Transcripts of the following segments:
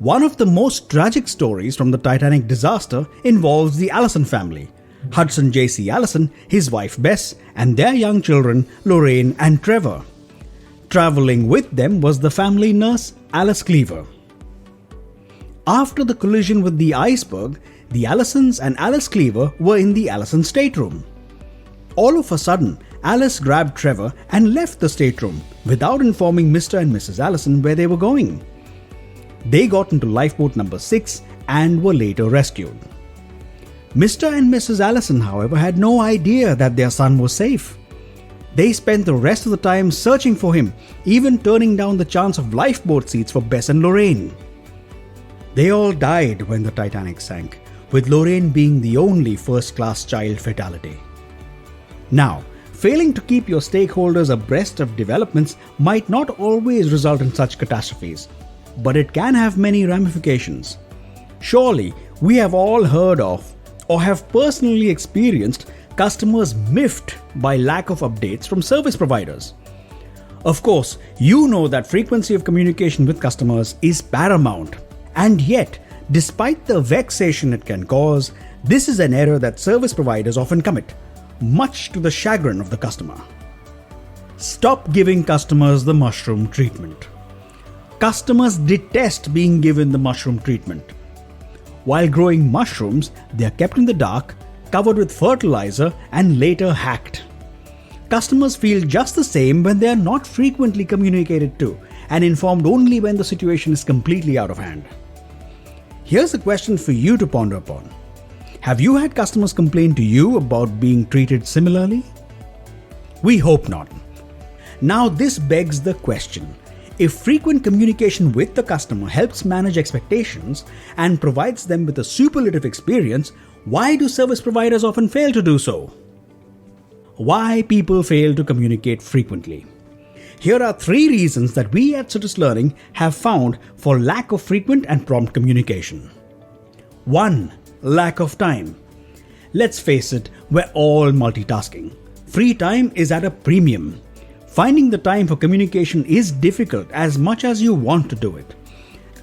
One of the most tragic stories from the Titanic disaster involves the Allison family. Hudson J.C. Allison, his wife Bess, and their young children Lorraine and Trevor. Traveling with them was the family nurse Alice Cleaver. After the collision with the iceberg, the Allisons and Alice Cleaver were in the Allison stateroom. All of a sudden, Alice grabbed Trevor and left the stateroom without informing Mr. and Mrs. Allison where they were going. They got into lifeboat number 6 and were later rescued. Mr. and Mrs. Allison, however, had no idea that their son was safe. They spent the rest of the time searching for him, even turning down the chance of lifeboat seats for Bess and Lorraine. They all died when the Titanic sank, with Lorraine being the only first-class child fatality. Now, failing to keep your stakeholders abreast of developments might not always result in such catastrophes, but it can have many ramifications. Surely, we have all heard of or have personally experienced customers miffed by lack of updates from service providers. Of course, you know that frequency of communication with customers is paramount, and yet, despite the vexation it can cause, this is an error that service providers often commit, much to the chagrin of the customer. Stop giving customers the mushroom treatment. Customers detest being given the mushroom treatment. While growing mushrooms, they are kept in the dark, covered with fertilizer, and later hacked. Customers feel just the same when they are not frequently communicated to and informed only when the situation is completely out of hand. Here's a question for you to ponder upon. Have you had customers complain to you about being treated similarly? We hope not. Now this begs the question. If frequent communication with the customer helps manage expectations and provides them with a superlative experience, why do service providers often fail to do so? Why people fail to communicate frequently? Here are 3 reasons that we at Citrus Learning have found for lack of frequent and prompt communication. 1. Lack of time. Let's face it, we're all multitasking. Free time is at a premium. Finding the time for communication is difficult as much as you want to do it.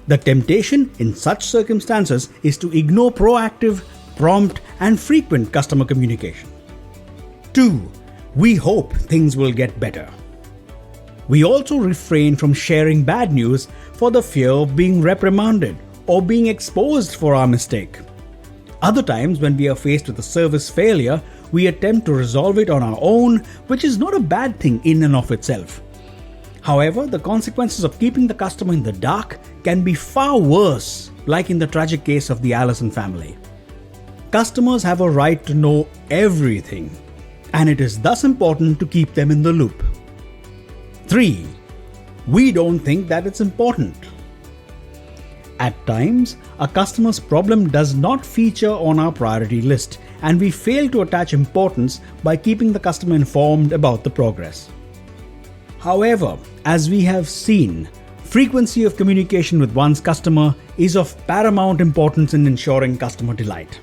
The temptation in such circumstances is to ignore proactive, prompt, and frequent customer communication. 2. We hope things will get better. We also refrain from sharing bad news for the fear of being reprimanded or being exposed for our mistake. Other times, when we are faced with a service failure, we attempt to resolve it on our own, which is not a bad thing in and of itself. However, the consequences of keeping the customer in the dark can be far worse, like in the tragic case of the Allison family. Customers have a right to know everything, and it is thus important to keep them in the loop. 3. We don't think that it's important. At times, a customer's problem does not feature on our priority list, and we fail to attach importance by keeping the customer informed about the progress. However, as we have seen, frequency of communication with one's customer is of paramount importance in ensuring customer delight.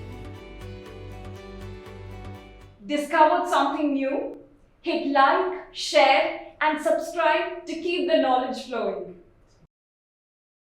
Discovered something new? Hit like, share, and subscribe to keep the knowledge flowing.